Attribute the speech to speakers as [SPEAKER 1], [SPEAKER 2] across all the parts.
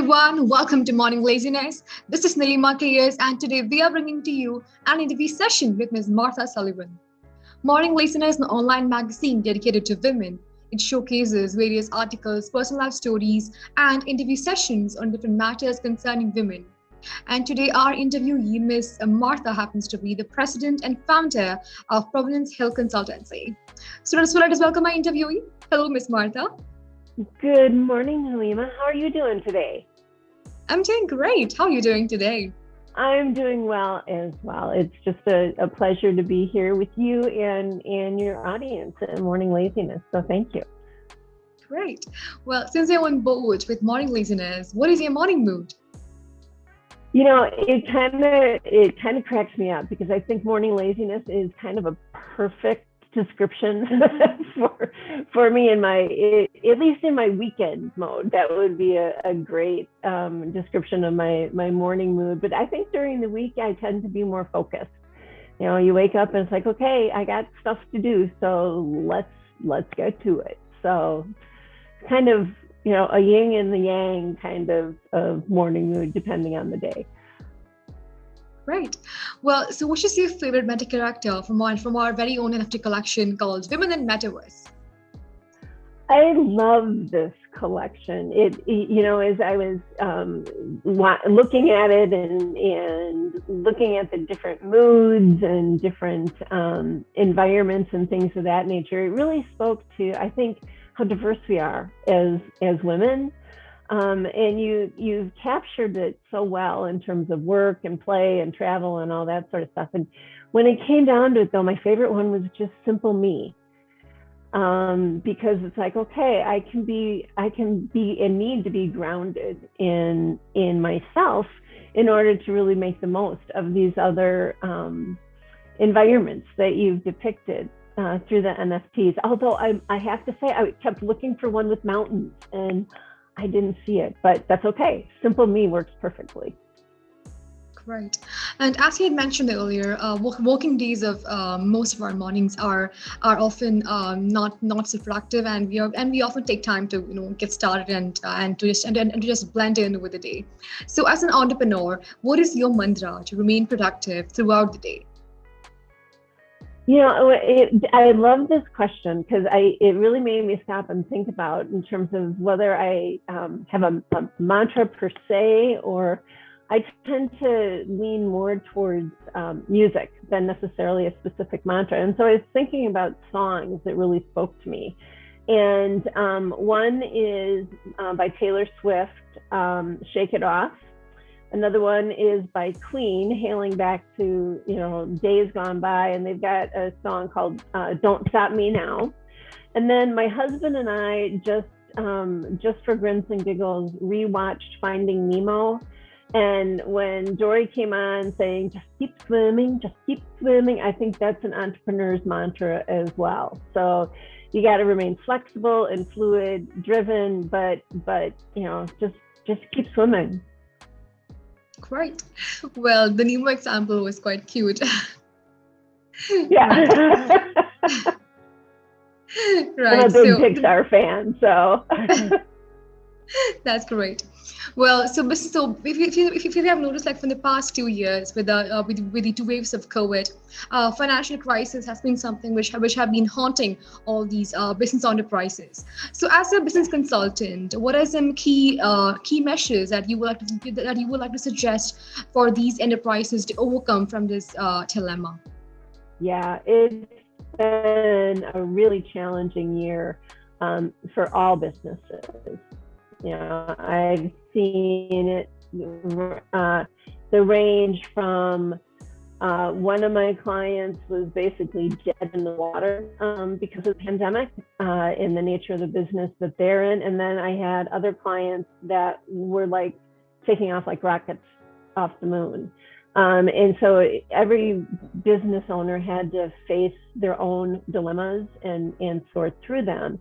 [SPEAKER 1] everyone, welcome to Morning Laziness. This is Nilima Kayas, and today we are bringing to you an interview session with Ms. Martha Sullivan. Morning Laziness is an online magazine dedicated to women. It showcases various articles, personal life stories, and interview sessions on different matters concerning women. And today, our interviewee, Ms. Martha, happens to be the president and founder of Provenance Hill Consultancy. So let us welcome our interviewee. Hello, Ms. Martha.
[SPEAKER 2] Good morning, Halima. How are you doing today?
[SPEAKER 1] I'm doing great. How are you doing today?
[SPEAKER 2] I'm doing well as well. It's just a pleasure to be here with you and your audience at Morning Laziness. So thank you.
[SPEAKER 1] Great. Well, since you're on board with Morning Laziness, what is your morning mood?
[SPEAKER 2] You know, it kind of cracks me up because I think morning laziness is kind of a perfect description for me in at least in my weekend mode. That would be a great description of my morning mood. But I think during the week I tend to be more focused. You know, you wake up and it's like, okay, I got stuff to do, so let's get to it. So kind of, you know, a yin and the yang kind of morning mood depending on the day.
[SPEAKER 1] Great. Well, so which is your favorite meta character from our very own NFT collection called Women in Metaverse?
[SPEAKER 2] I love this collection. You know, as I was looking at it and looking at the different moods and different environments and things of that nature, it really spoke to, I think, how diverse we are as women. And you've captured it so well in terms of work and play and travel and all that sort of stuff. And when it came down to it, though, my favorite one was just Simple Me, because it's like, okay, I can be and need to be grounded in myself in order to really make the most of these other environments that you've depicted through the NFTs. Although I have to say, I kept looking for one with mountains and I didn't see it, but that's okay. Simple Me works perfectly.
[SPEAKER 1] Great. And as you had mentioned earlier, working days of most of our mornings are often not so productive, and we often take time to get started and to just blend in with the day. So, as an entrepreneur, what is your mantra to remain productive throughout the day?
[SPEAKER 2] You know, I love this question because it really made me stop and think about in terms of whether I have a mantra per se, or I tend to lean more towards music than necessarily a specific mantra. And so I was thinking about songs that really spoke to me. And one is by Taylor Swift, Shake It Off. Another one is by Queen, hailing back to, days gone by, and they've got a song called Don't Stop Me Now. And then my husband and I just for grins and giggles, rewatched Finding Nemo. And when Dory came on saying, just keep swimming, I think that's an entrepreneur's mantra as well. So you got to remain flexible and fluid, driven, but just keep swimming.
[SPEAKER 1] Great. Well, the Nemo example was quite cute.
[SPEAKER 2] Yeah.
[SPEAKER 1] Right.
[SPEAKER 2] I'm a big Pixar fan, so.
[SPEAKER 1] That's great. Well, so if you have noticed, like from the past 2 years with the two waves of COVID, financial crisis has been something which have been haunting all these business enterprises. So, as a business consultant, what are some key measures that you would like to suggest for these enterprises to overcome from this dilemma?
[SPEAKER 2] Yeah, it's been a really challenging year for all businesses. You know, I've seen it, the range from one of my clients was basically dead in the water because of the pandemic in the nature of the business that they're in. And then I had other clients that were like taking off like rockets off the moon. And so every business owner had to face their own dilemmas and sort through them.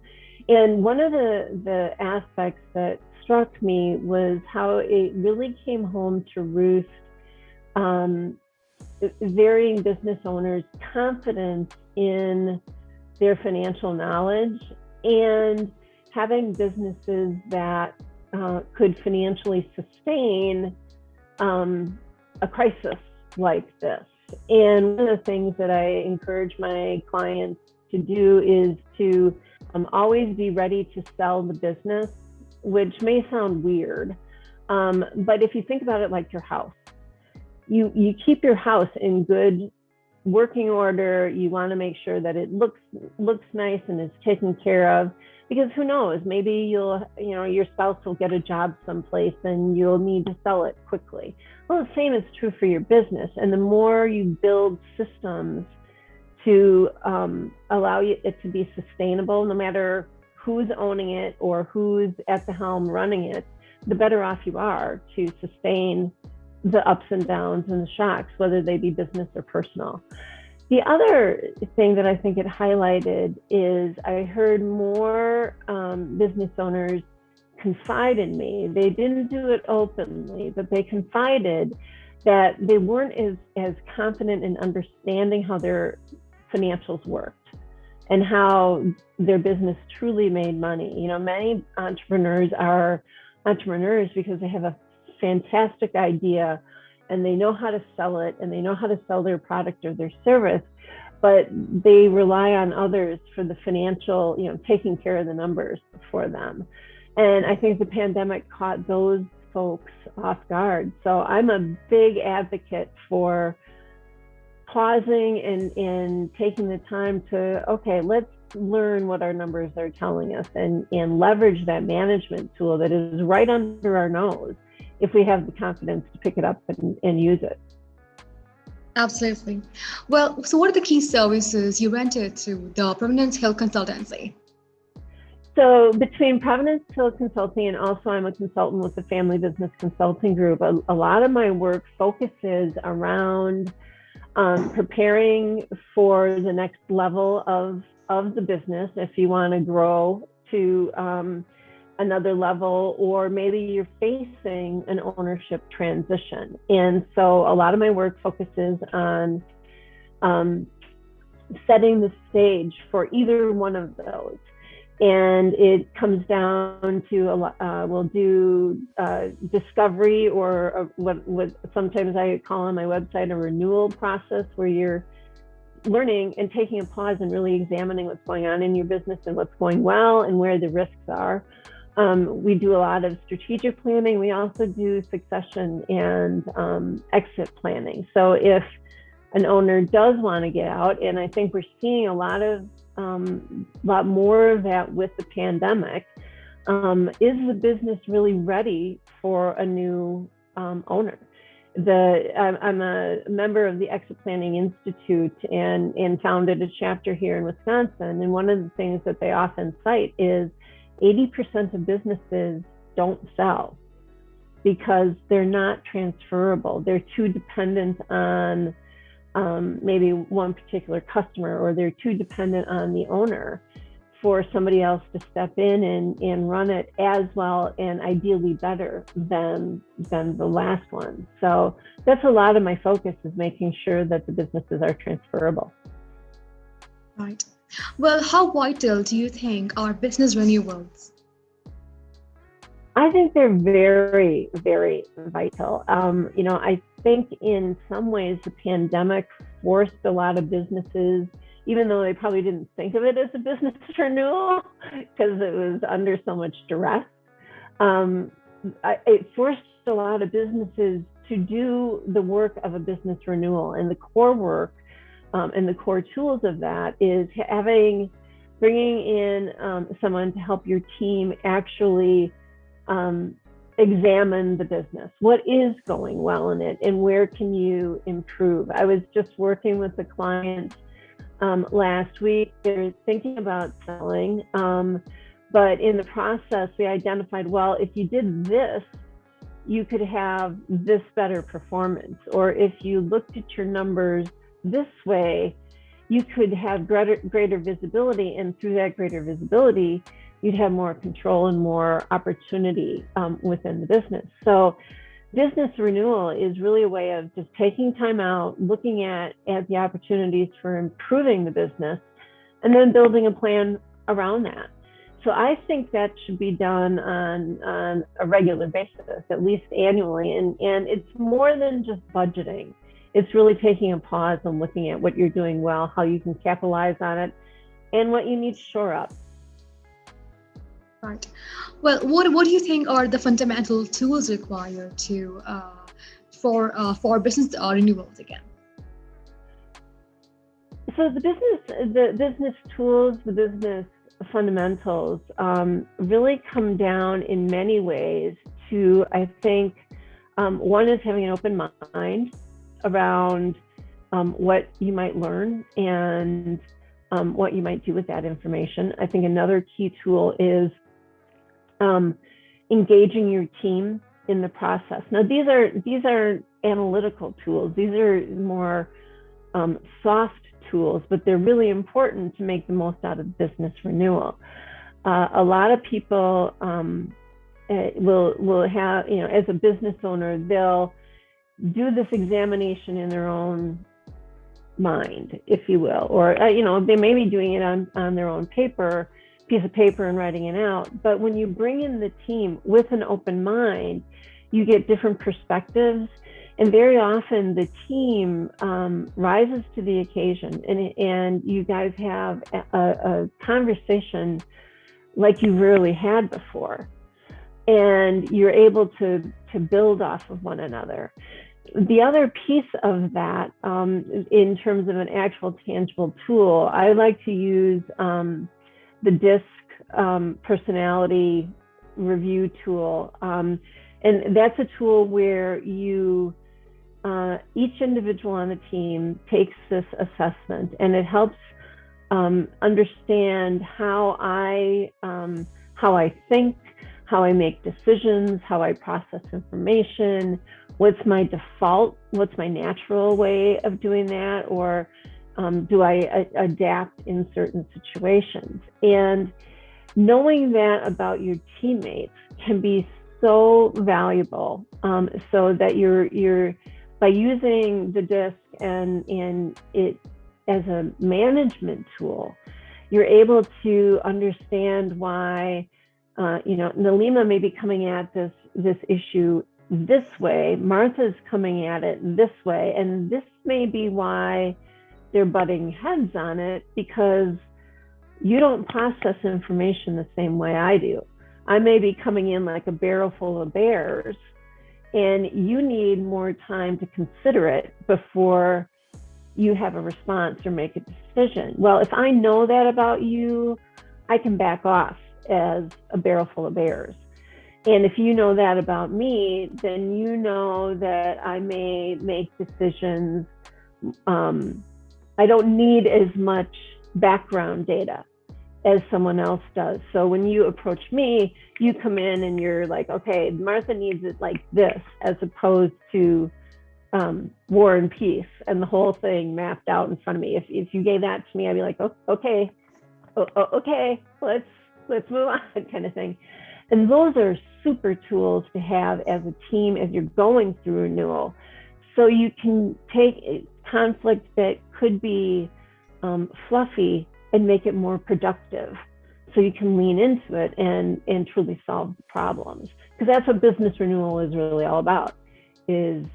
[SPEAKER 2] And one of the aspects that struck me was how it really came home to roost varying business owners' confidence in their financial knowledge and having businesses that could financially sustain a crisis like this. And one of the things that I encourage my clients to do is to always be ready to sell the business, which may sound weird, but if you think about it like your house, you keep your house in good working order. You want to make sure that it looks nice and is taken care of, because who knows, maybe your spouse will get a job someplace and you'll need to sell it quickly. Well, the same is true for your business. And the more you build systems to allow it to be sustainable, no matter who's owning it or who's at the helm running it, the better off you are to sustain the ups and downs and the shocks, whether they be business or personal. The other thing that I think it highlighted is I heard more business owners confide in me. They didn't do it openly, but they confided that they weren't as confident in understanding how their financials worked and how their business truly made money. Many entrepreneurs are entrepreneurs because they have a fantastic idea and they know how to sell it and they know how to sell their product or their service, but they rely on others for the financial, taking care of the numbers for them. And I think the pandemic caught those folks off guard. So I'm a big advocate for pausing and taking the time to, okay, let's learn what our numbers are telling us and leverage that management tool that is right under our nose if we have the confidence to pick it up and use it.
[SPEAKER 1] Absolutely. Well, so what are the key services you rented to the Provenance Hill Consultancy?
[SPEAKER 2] So between Provenance Hill Consulting and also I'm a consultant with the Family Business Consulting Group, a lot of my work focuses around preparing for the next level of the business. If you want to grow to another level, or maybe you're facing an ownership transition. And so a lot of my work focuses on setting the stage for either one of those. And it comes down to we'll do discovery, or what sometimes I call on my website a renewal process, where you're learning and taking a pause and really examining what's going on in your business and what's going well and where the risks are. We do a lot of strategic planning. We also do succession and exit planning. So if an owner does want to get out, and I think we're seeing a lot more of that with the pandemic, is the business really ready for a new owner? I'm a member of the Exit Planning Institute and founded a chapter here in Wisconsin. And one of the things that they often cite is 80% of businesses don't sell because they're not transferable. They're too dependent on maybe one particular customer, or they're too dependent on the owner for somebody else to step in and run it as well and ideally better than the last one. So that's a lot of my focus, is making sure that the businesses are transferable.
[SPEAKER 1] Right. Well, how vital do you think are business renewals?
[SPEAKER 2] I think they're very, very vital. I think in some ways the pandemic forced a lot of businesses, even though they probably didn't think of it as a business renewal because it was under so much duress. It forced a lot of businesses to do the work of a business renewal, and the core work and the core tools of that is bringing in someone to help your team actually examine the business. What is going well in it, and where can you improve? I was just working with a client last week. They're thinking about selling, but in the process, we identified, well, if you did this, you could have this better performance. Or if you looked at your numbers this way, you could have greater visibility, and through that greater visibility, you'd have more control and more opportunity within the business. So business renewal is really a way of just taking time out, looking at the opportunities for improving the business, and then building a plan around that. So I think that should be done on a regular basis, at least annually. And it's more than just budgeting. It's really taking a pause and looking at what you're doing well, how you can capitalize on it, and what you need to shore up.
[SPEAKER 1] Right. Well, what do you think are the fundamental tools required to for business renewals again?
[SPEAKER 2] So the business tools, the business fundamentals really come down in many ways to, I think, one is having an open mind around what you might learn and what you might do with that information. I think another key tool is engaging your team in the process. Now, these are analytical tools. These are more soft tools, but they're really important to make the most out of business renewal. A lot of people will have, as a business owner, they'll do this examination in their own mind, if you will, or they may be doing it on their own piece of paper and writing it out. But when you bring in the team with an open mind, you get different perspectives. And very often the team rises to the occasion, and you guys have a conversation like you've rarely had before. And you're able to build off of one another. The other piece of that, in terms of an actual tangible tool, I like to use the DISC personality review tool. And that's a tool where each individual on the team takes this assessment, and it helps understand how I think, how I make decisions, how I process information, what's my default, what's my natural way of doing that, or do I adapt in certain situations? And knowing that about your teammates can be so valuable, so that you're by using the DISC and it as a management tool, you're able to understand why, Nalima may be coming at this issue this way, Martha's coming at it this way, and this may be why they're butting heads on it, because you don't process information the same way I do. I may be coming in like a barrel full of bears, and you need more time to consider it before you have a response or make a decision. Well, if I know that about you, I can back off as a barrel full of bears. And if you know that about me, then you know that I may make decisions. I don't need as much background data as someone else does. So when you approach me, you come in and you're like, okay, Martha needs it like this, as opposed to War and Peace and the whole thing mapped out in front of me. If you gave that to me, I'd be like, okay, let's move on, kind of thing. And those are super tools to have as a team as you're going through renewal. So you can take conflict that could be fluffy and make it more productive. So you can lean into it and truly solve the problems. Because that's what business renewal is really all about, is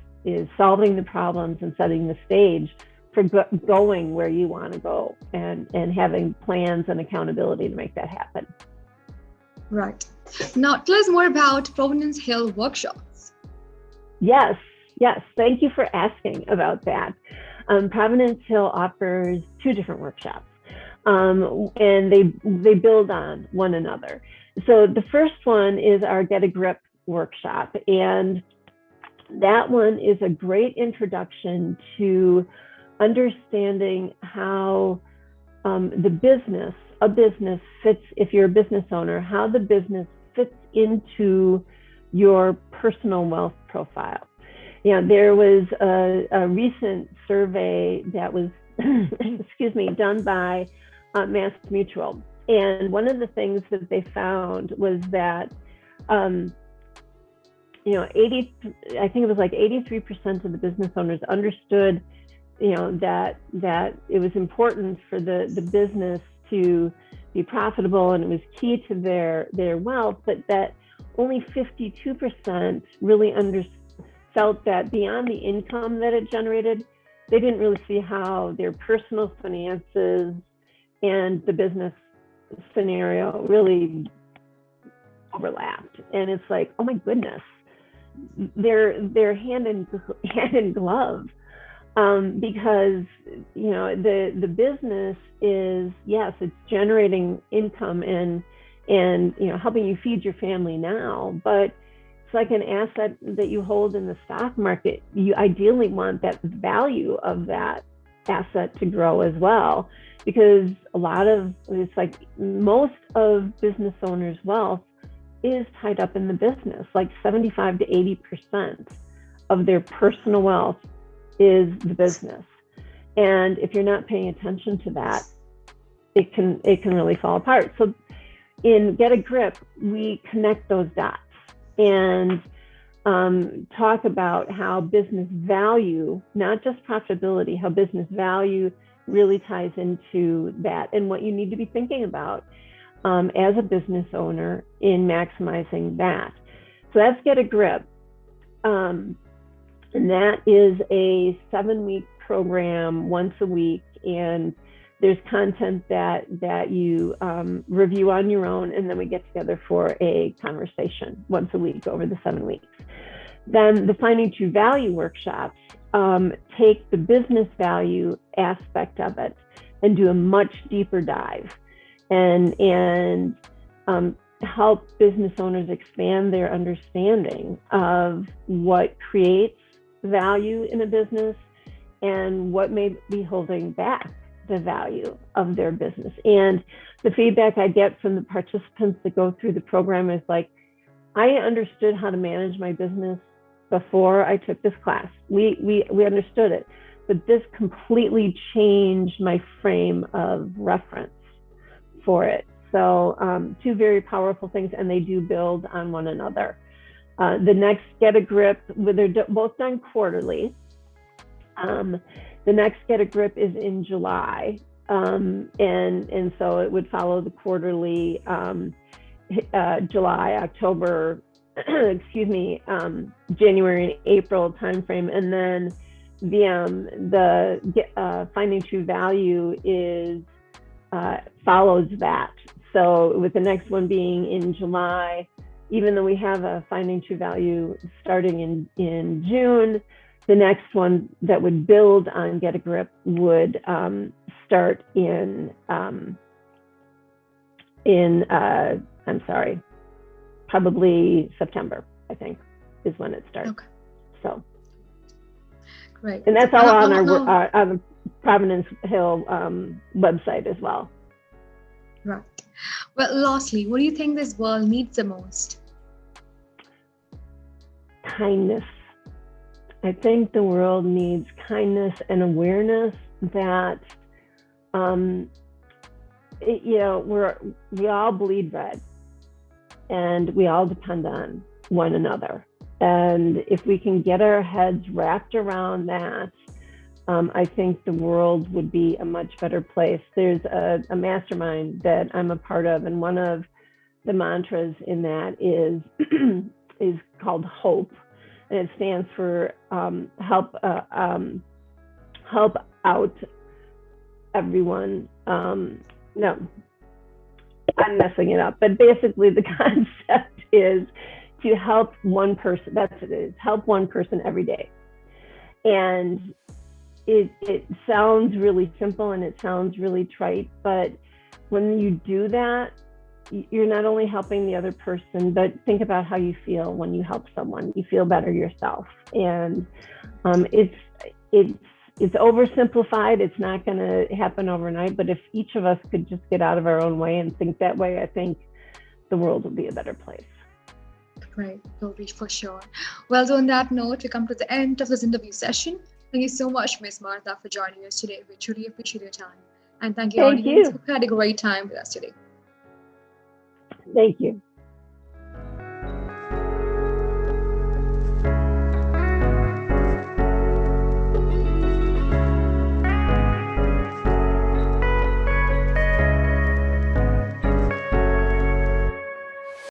[SPEAKER 2] solving the problems and setting the stage for going where you want to go, and having plans and accountability to make that happen.
[SPEAKER 1] Right. Now, tell us more about Provenance Hill workshops.
[SPEAKER 2] Yes. Thank you for asking about that. Provenance Hill offers 2 different workshops, and they build on one another. So the first one is our Get a Grip workshop, and that one is a great introduction to understanding how a business fits, if you're a business owner, how the business fits into your personal wealth profile. There was a recent survey that was, done by Mass Mutual. And one of the things that they found was that, I think it was like 83% of the business owners understood, that it was important for the business to be profitable, and it was key to their wealth, but that only 52% really felt that beyond the income that it generated, they didn't really see how their personal finances and the business scenario really overlapped. And it's like, oh my goodness, they're hand in glove, because the business is, yes, it's generating income and helping you feed your family now, but it's like an asset that you hold in the stock market. You ideally want that value of that asset to grow as well, because it's like most of business owners' wealth is tied up in the business. Like 75 to 80% of their personal wealth is the business. And if you're not paying attention to that, it can really fall apart. So in Get a Grip, we connect those dots and talk about how business value, not just profitability, how business value really ties into that and what you need to be thinking about as a business owner in maximizing that. So that's Get a Grip. And that is a 7-week program, once a week, and there's content that you review on your own, and then we get together for a conversation once a week over the 7 weeks. Then the Finding True Value workshops take the business value aspect of it and do a much deeper dive and help business owners expand their understanding of what creates value in a business and what may be holding back the value of their business. And the feedback I get from the participants that go through the program is like, I understood how to manage my business before I took this class. We understood it, but this completely changed my frame of reference for it. So 2 very powerful things, and they do build on one another. The next Get a Grip, they're both done quarterly. The next Get a Grip is in July, and so it would follow the quarterly July, October, January and April timeframe, and then the Finding True Value follows that. So with the next one being in July, even though we have a Finding True Value starting in June, the next one that would build on Get a Grip would start probably September, I think, is when it starts.
[SPEAKER 1] Okay.
[SPEAKER 2] So.
[SPEAKER 1] Great.
[SPEAKER 2] And that's all on the Provenance Hill website as well.
[SPEAKER 1] Right. Well, lastly, what do you think this world needs the most? Kindness.
[SPEAKER 2] I think the world needs kindness and awareness that, we all bleed red and we all depend on one another. And if we can get our heads wrapped around that, I think the world would be a much better place. There's a mastermind that I'm a part of, and one of the mantras in that is called HOPE, and it stands for help out everyone. No, I'm messing it up, but basically the concept is to help one person. That's what it is. Help one person every day. And it sounds really simple and it sounds really trite, but when you do that, you're not only helping the other person, but think about how you feel when you help someone. You feel better yourself. And it's oversimplified. It's not going to happen overnight, but if each of us could just get out of our own way and think that way, I think the world will be a better place.
[SPEAKER 1] Great, totally, for sure. Well, so on that note, we come to the end of this interview session. Thank you so much, Ms. Martha, for joining us today. We truly appreciate your time. And thank you, audience, who had a great time with us today.
[SPEAKER 2] Thank you.